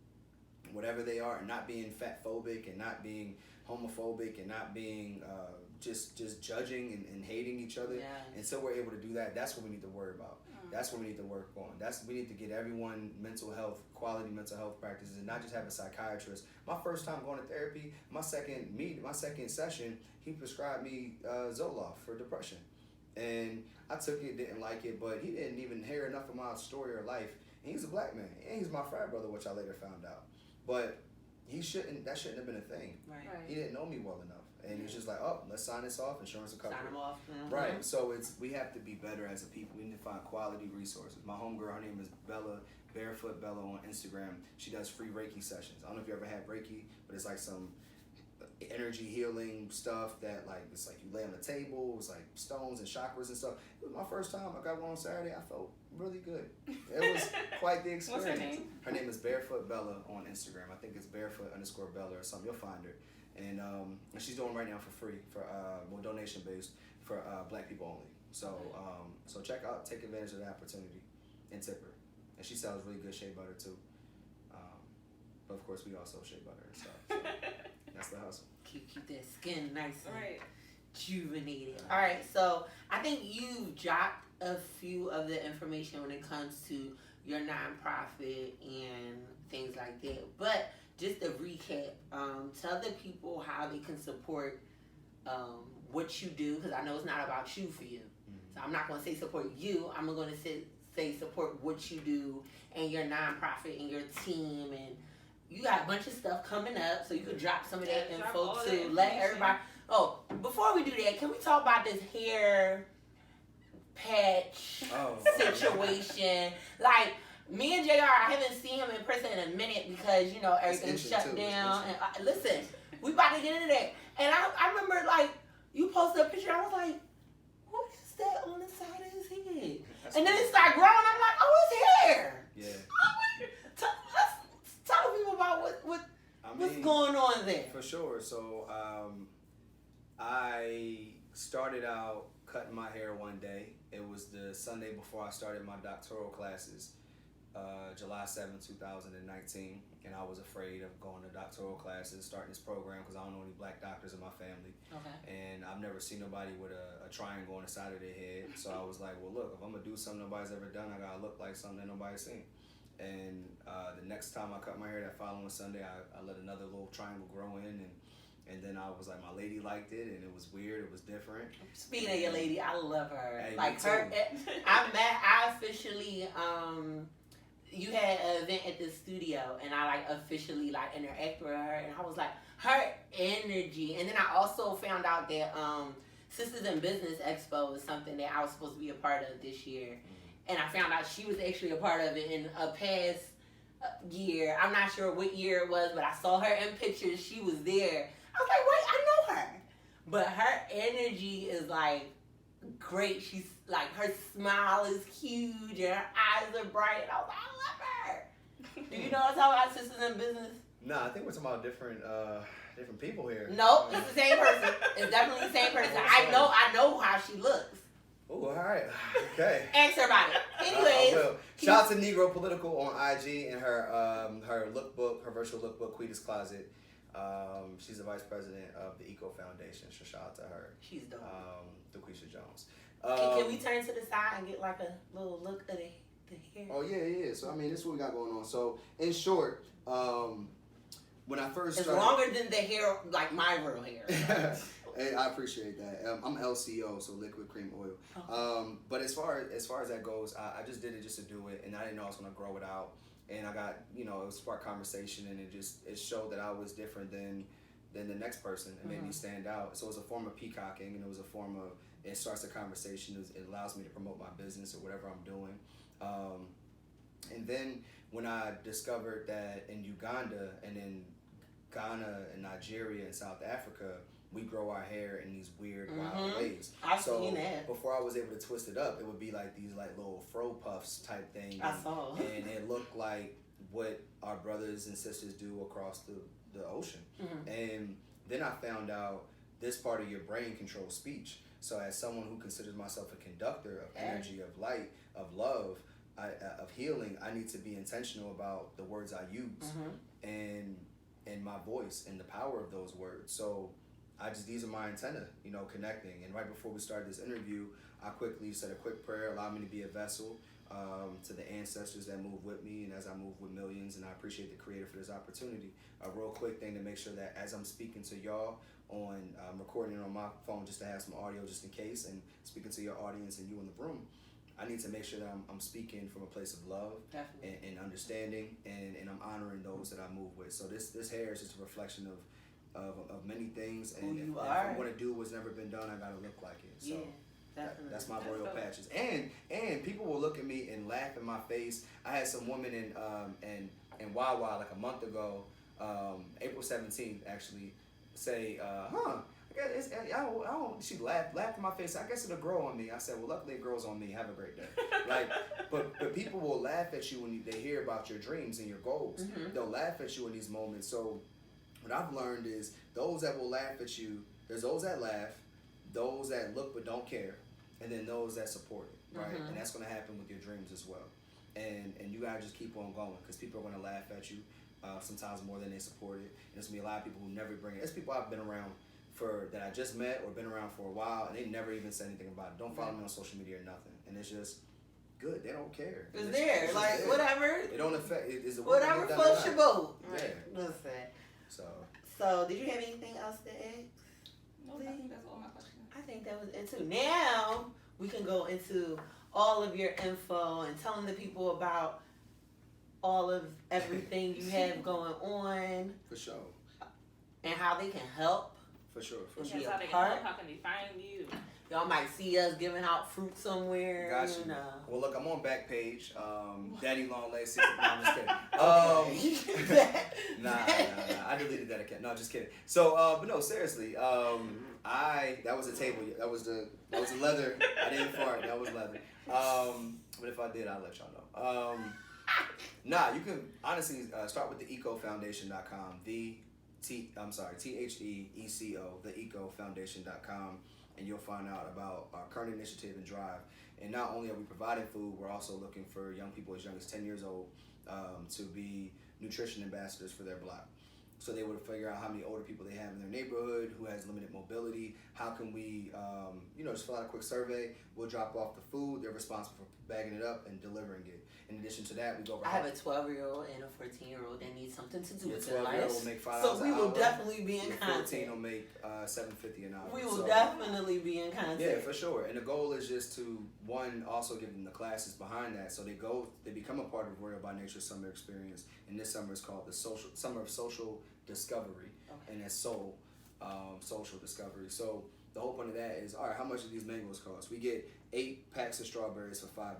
whatever they are, and not being fat phobic and not being homophobic and not being just judging and hating each other. Yes. Until we're able to do that, that's what we need to worry about. That's what we need to work on. We need to get everyone quality mental health practices, and not just have a psychiatrist. My first time going to therapy, my second session, he prescribed me Zoloft for depression. And I took it, didn't like it, but he didn't even hear enough of my story or life. And he's a black man, and he's my frat brother, which I later found out. But that shouldn't have been a thing. Right. He didn't know me well enough. And it's just like, oh, let's sign this off, insurance will cover it. Sign them off. Mm-hmm. Right. So we have to be better as a people. We need to find quality resources. My homegirl, her name is Bella, Barefoot Bella on Instagram. She does free Reiki sessions. I don't know if you ever had Reiki, but it's like some energy healing stuff that it's like you lay on the table. It's like stones and chakras and stuff. It was my first time. I got one on Saturday. I felt really good. It was quite the experience. What's her name? Her name is Barefoot Bella on Instagram. I think it's barefoot_Bella or something. You'll find her. And she's doing right now for free, for donation based, for black people only. So check out, take advantage of the opportunity, and tip her. And she sells really good shea butter too. But of course we also shea butter and stuff. So that's the hustle. Keep that skin nice and right. rejuvenated. All right, so I think you dropped a few of the information when it comes to your nonprofit and things like that. But just to recap, tell the people how they can support what you do, because I know it's not about you for you. So I'm not going to say support you. I'm going to say support what you do and your nonprofit and your team, and you got a bunch of stuff coming up, so you could drop some of that info to let everybody. Oh, before we do that, can we talk about this hair patch situation? Like, me and JR, I haven't seen him in person in a minute because, you know, everything's shut down. And listen, we about to get into that. And I remember, like, you posted a picture, I was like, what is that on the side of his head? And then it started growing, I'm like, oh, it's hair. Yeah. Let's tell people about what's going on there. For sure. So, I started out cutting my hair one day. It was the Sunday before I started my doctoral classes, July 7th, 2019. And I was afraid of going to doctoral classes, starting this program, because I don't know any black doctors in my family. Okay. And I've never seen nobody with a triangle on the side of their head. So I was like, well, look, if I'm going to do something nobody's ever done, I got to look like something that nobody's seen. And the next time I cut my hair, that following Sunday, I let another little triangle grow in, and then I was like, my lady liked it, and it was weird, it was different. Speaking of your lady, I love her. Hey, like her, I officially, you had an event at the studio, and I like officially like interact with her, and I was like, her energy. And then I also found out that Sisters in Business Expo is something that I was supposed to be a part of this year. And I found out she was actually a part of it in a past year. I'm not sure what year it was, but I saw her in pictures. She was there. I was like, wait, I know her. But her energy is like great. She's like, her smile is huge and her eyes are bright. And I was like, I love her. Do you know what I'm talking about, Sisters in Business? No, I think we're talking about different people here. Nope, it's the same person. It's definitely the same person. I know how she looks. Oh, all right. Okay. Ask her about it. Anyways. Shout out to Negro Political on IG and her lookbook, her virtual lookbook, Quita's Closet. She's the vice president of the Eco Foundation. So shout out to her. She's dope. DeQuisha Jones. Can we turn to the side and get like a little look of the hair? Oh, yeah. So, I mean, this is what we got going on. So, in short, when I first started... It's longer than the hair, like my real hair. Hey, I appreciate that. I'm LCO, so liquid cream oil. Okay. But as far as that goes, I just did it just to do it, and I didn't know I was gonna grow it out. And I got, it sparked conversation, and it showed that I was different than the next person. It made me stand out. So it was a form of peacocking, and it was a form of, it starts a conversation. It allows me to promote my business or whatever I'm doing. And then when I discovered that in Uganda and in Ghana and Nigeria and South Africa, we grow our hair in these weird, wild ways. I've seen that. Before I was able to twist it up, it would be like these like little fro puffs type thing. I saw. And it looked like what our brothers and sisters do across the ocean. And then I found out this part of your brain controls speech. So as someone who considers myself a conductor of energy, of light, of love, of healing, I need to be intentional about the words I use and my voice and the power of those words. So these are my antenna, connecting. And right before we started this interview, I quickly said a quick prayer, allow me to be a vessel to the ancestors that move with me and as I move with millions. And I appreciate the Creator for this opportunity. A real quick thing to make sure that as I'm speaking to y'all on recording it on my phone just to have some audio just in case, and speaking to your audience and you in the room, I need to make sure that I'm speaking from a place of love and understanding, and I'm honoring those that I move with. So this hair is just a reflection of many things, and if I want to do what's never been done, I gotta look like it. So that's my royal patches. And people will look at me and laugh in my face. I had some woman in Wawa like a month ago, April 17th actually, say, she laughed in my face. I guess it'll grow on me. I said, well, luckily it grows on me. Have a great day. But people will laugh at you when they hear about your dreams and your goals. They'll laugh at you in these moments. So what I've learned is those that will laugh at you, there's those that laugh, those that look but don't care, and then those that support it, right? And that's going to happen with your dreams as well. And you got to just keep on going, because people are going to laugh at you sometimes more than they support it. And there's going to be a lot of people who never bring it. There's people I've been around that I just met or been around for a while, and they never even said anything about it. Don't follow me on social media or nothing. And it's just, good. They don't care. It's there. just Like, there. whatever. It don't affect. Is Whatever floats your boat. Yeah. Right. Listen. So Did you have anything else to add? No, I think that's all my questions. I think that was it too. Now we can go into all of your info and telling the people about all of everything you have going on for sure. and how they can help. For sure. For Yes, sure. That's how they can part. help. How can they find you? Y'all might see us giving out fruit somewhere. Gotcha. You know. Well, look, I'm on Backpage. Daddy Long Leg 60. No, I'm just kidding. Nah. I deleted that account. No, just kidding. So, but no, seriously. That was a table. That was the leather. I didn't fart. That was leather. But if I did, I'll let y'all know. Nah, you can honestly start with the ecofoundation.com. THEECO, theecofoundation.com, and you'll find out about our current initiative and drive. And not only are we providing food, we're also looking for young people as young as 10 years old to be nutrition ambassadors for their block. So they would figure out how many older people they have in their neighborhood, who has limited mobility. How can we, just fill out a quick survey. We'll drop off the food. They're responsible for bagging it up and delivering it. In addition to that, we go over. I have a 12-year-old and a 14-year-old that need something to do Your with their 12-year-old lives. will make $5 So we an will hour. definitely be in Your contact. 14 will make $7.50 an hour. We will So, definitely be in contact. Yeah, for sure. And the goal is just to, one, also give them the classes behind that. So they become a part of Royal by Nature Summer Experience. And this summer is called the Summer of Social Discovery. Okay. And that's social discovery. So the whole point of that is, all right, how much do these mangoes cost? We get 8 packs of strawberries for $5.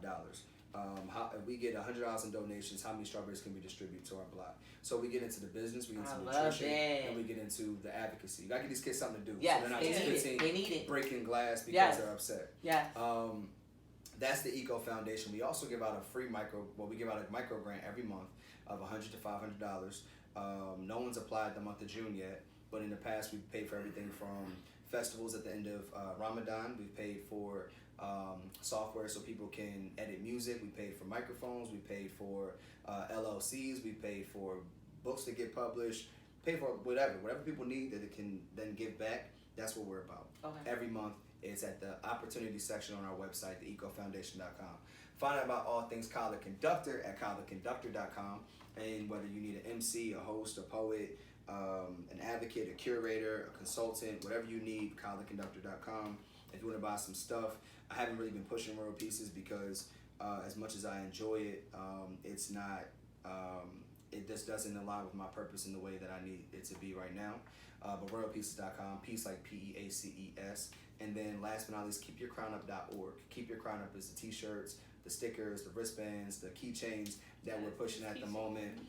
If we get $100 in donations, how many strawberries can we distribute to our block? So we get into the business, we get into nutrition, and we get into the advocacy. You gotta get these kids something to do. Yes, so they're not they just need it. 15 They need it. breaking glass because Yes. they're upset. Yeah. That's the Eco Foundation. We also give out we give out a micro grant every month of $100 to $500. No one's applied the month of June yet, but in the past we've paid for everything from festivals at the end of Ramadan. We've paid for software so people can edit music. We paid for microphones. We paid for LLCs. We paid for books to get published. Paid for whatever people need that they can then give back. That's what we're about. Okay. Every month. It's at the opportunity section on our website, theecofoundation.com. Find out about all things Kyle the Conductor at kyletheconductor.com. And whether you need an MC, a host, a poet, an advocate, a curator, a consultant, whatever you need, kyletheconductor.com. If you want to buy some stuff, I haven't really been pushing Royal Pieces because as much as I enjoy it, it's not, it just doesn't align with my purpose in the way that I need it to be right now. But royalpieces.com, peace like PEACES. And then last but not least, keepyourcrownup.org. Keep Your Crown Up is the t-shirts, the stickers, the wristbands, the keychains that we're pushing at the moment.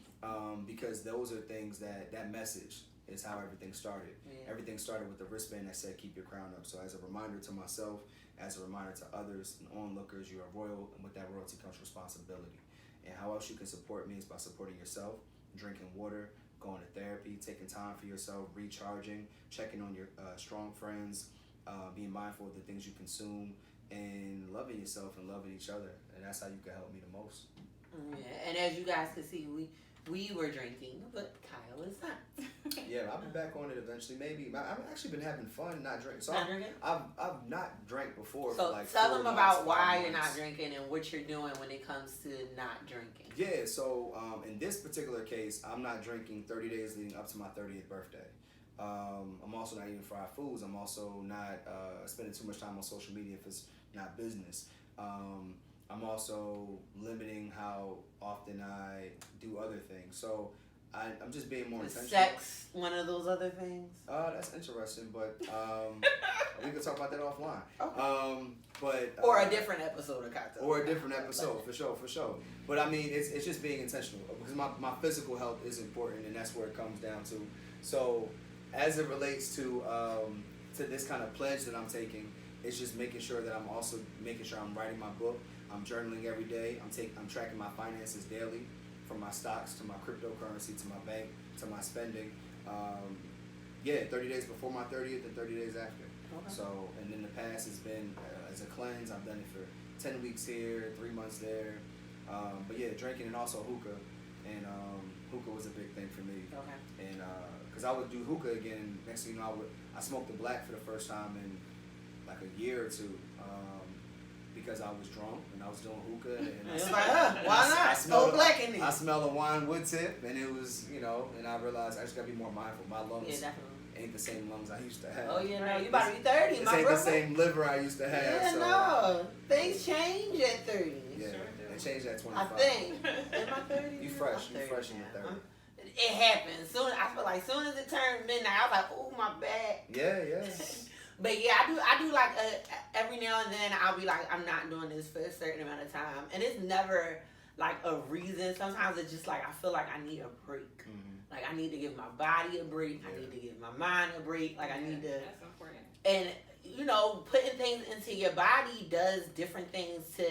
Because those are things that message is how everything started. Yeah. Everything started with the wristband that said keep your crown up. So as a reminder to myself, as a reminder to others and onlookers, you are royal, and with that royalty comes responsibility. And how else you can support me is by supporting yourself, drinking water, going to therapy, taking time for yourself, recharging, checking on your strong friends, being mindful of the things you consume, and loving yourself and loving each other. And that's how you can help me the most. Yeah, and as you guys can see, we were drinking, but Kyle is not. Yeah, I'll be back on it eventually. Maybe I've actually been having fun not drinking. So Not drinking? I've not drank before. So for like tell 4 them months, about 5 why you're months. not drinking and what you're doing when it comes to not drinking. Yeah, so in this particular case, I'm not drinking 30 days leading up to my 30th birthday. I'm also not eating fried foods. I'm also not spending too much time on social media if it's not business. I'm also limiting how often I do other things. So I'm just being more Is intentional. sex one of those other things? That's interesting, but we can talk about that offline. Okay. But Or a different episode of Cocktail. or a different episode, for sure. But I mean, it's just being intentional because my physical health is important, and that's where it comes down to. So, as it relates to this kind of pledge that I'm taking, it's just making sure that I'm also making sure I'm writing my book. I'm journaling every day. I'm tracking my finances daily, from my stocks to my cryptocurrency to my bank to my spending. 30 days before my 30th and 30 days after. Okay. So, and in the past, it's been as a cleanse. I've done it for 10 weeks here, 3 months there. But yeah, drinking and also hookah. And hookah was a big thing for me. Okay. And because I would do hookah again, next thing you know, I smoked the black for the first time in like a year or two. because I was drunk and I was doing hookah. And It's like, why not? Throw black in there. I smelled a wine wood tip, and it was, you know, and I realized I just gotta be more mindful. My lungs ain't the same lungs I used to have. Oh yeah, no, you about to be 30, this my ain't brother. the same liver I used to have. Yeah, so, no, things change at 30. Yeah, it changed at 25. I think. Am I 30? You fresh in the 30. It happens. I feel like soon as it turned midnight, I was like, oh, my back. Yeah. But yeah, I do like every now and then I'll be like, I'm not doing this for a certain amount of time. And it's never like a reason. Sometimes it's just like I feel like I need a break. Mm-hmm. Like I need to give my body a break. Yeah. I need to give my mind a break. Like I need to. That's important. And you know, putting things into your body does different things to.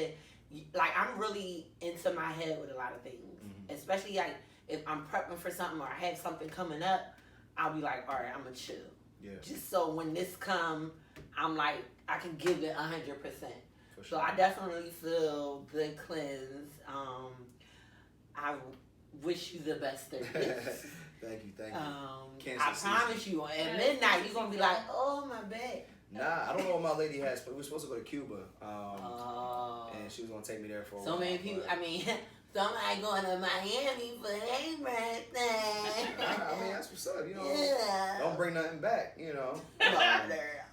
Like I'm really into my head with a lot of things, especially like if I'm prepping for something or I have something coming up, I'll be like, all right, I'm gonna chill. Yeah. Just so when this come, I'm like, I can give it 100%. Sure. So I definitely feel the cleanse. I wish you the best 30 days. Thank you. I promise you, at midnight, you're going to be like, oh, my back. Nah, I don't know what my lady has, but we were supposed to go to Cuba. And she was going to take me there for a while. So many people, somebody going to Miami for their birthday. I mean, that's what's up, you know. Yeah. Don't bring nothing back, you know.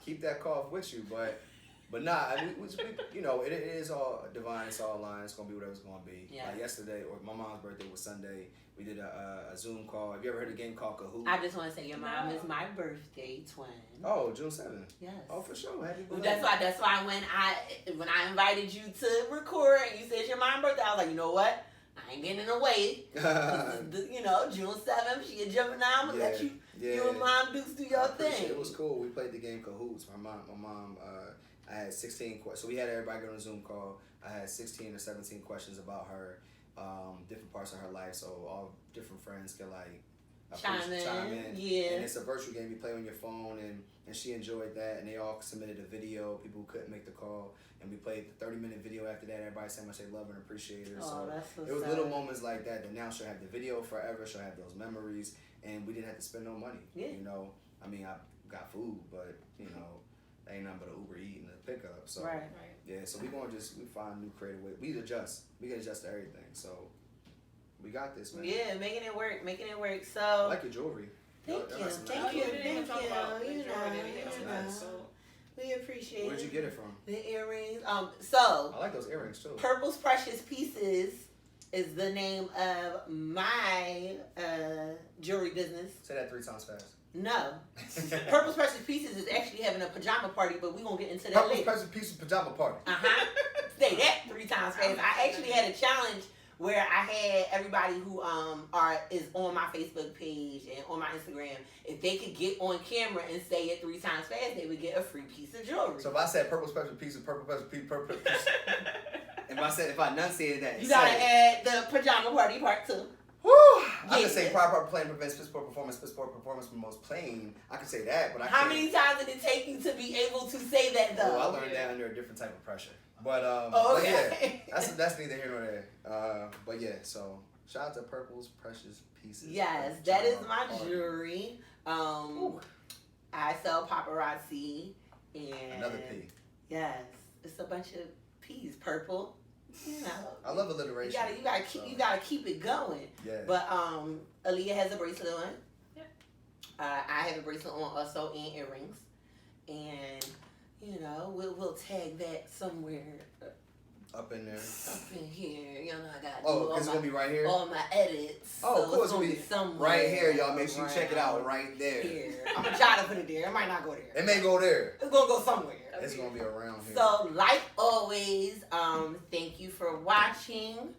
Keep that cough with you, but nah, we you know, it is all divine, it's all aligned, it's going to be whatever it's going to be. Yeah. Like yesterday, or my mom's birthday was Sunday, we did a Zoom call. Have you ever heard of a game called Kahoot? I just want to say your mom is my birthday twin. Oh, June 7th. Yes. Oh, for sure. Happy birthday. That's why when I invited you to record and you said your mom's birthday, I was like, you know what? I ain't getting in the way. You know, June 7th, she a Gemini. I'm gonna let you and Mom Dukes do your thing. It was cool. We played the game Kahoots. My mom, I had 16 questions. So we had everybody get on a Zoom call. I had 16 or 17 questions about her, different parts of her life. So all different friends can like chime in. Yeah. And it's a virtual game. You play on your phone, and she enjoyed that. And they all submitted a video. People who couldn't make the call. And we played the 30-minute video after that. Everybody said how much they love and appreciate her. So it was little moments like that now she'll have the video forever. She'll have those memories. And we didn't have to spend no money. Yeah. You know, I mean, I got food, but, you know, ain't nothing but an Uber Eats and a pickup. So, right. Yeah, so we find new creative ways. We can adjust to everything. So, we got this, man. Yeah, making it work. So I like your jewelry. Thank you. We appreciate it. Where'd you get it from? The earrings. So I like those earrings too. Purple's Precious Pieces is the name of my jewelry business. Say that 3 times fast. No. Purple's Precious Pieces is actually having a pajama party, but we're going to get into that Purple's later. Precious Pieces pajama party. Say that 3 times fast. I actually had a challenge where I had everybody who is on my Facebook page and on my Instagram, if they could get on camera and say it 3 times fast, they would get a free piece of jewelry. So if I said purple special pieces, purple special piece, purple piece. if I enunciated that, you gotta add the pajama party part 2. Woo! I can say proper playing prevents piss poor performance promotes playing. I can say that, but I can't. How many times did it take you to be able to say that though? Oh, I learned that under a different type of pressure. But okay. But yeah, that's neither here nor there. But yeah, so shout out to Purple's Precious Pieces. Yes, that is my jewelry. I sell paparazzi and another P. Yes, it's a bunch of P's. Purple. You know, I love alliteration. You gotta keep it going. Yeah. But Aaliyah has a bracelet on. Yeah. I have a bracelet on also and earrings, and you know we'll tag that somewhere. Up in there. Up in here. You know I got. Oh, it's gonna be right here. All my edits. Oh, so cool. It's gonna be somewhere. Right here, y'all. Make sure you check it out right there. Here. I'm gonna try to put it there. It might not go there. It may go there. It's gonna go somewhere. It's gonna be around here. So, like always, thank you for watching.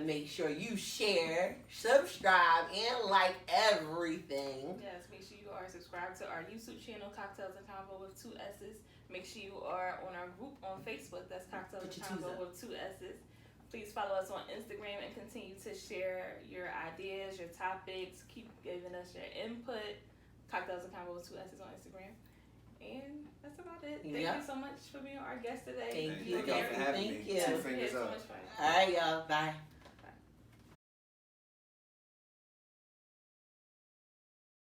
Make sure you share, subscribe, and like everything. Yes, make sure you are subscribed to our YouTube channel, Cocktails and Convo with 2 S's. Make sure you are on our group on Facebook. That's Cocktails and Convo with 2 S's. Please follow us on Instagram and continue to share your ideas, your topics. Keep giving us your input. Cocktails and Convo with 2 S's on Instagram. And that's about it. Thank you so much for being our guest today. Thank you. Thank you for having me. Thank you. 2 fingers up. All right, y'all. Bye.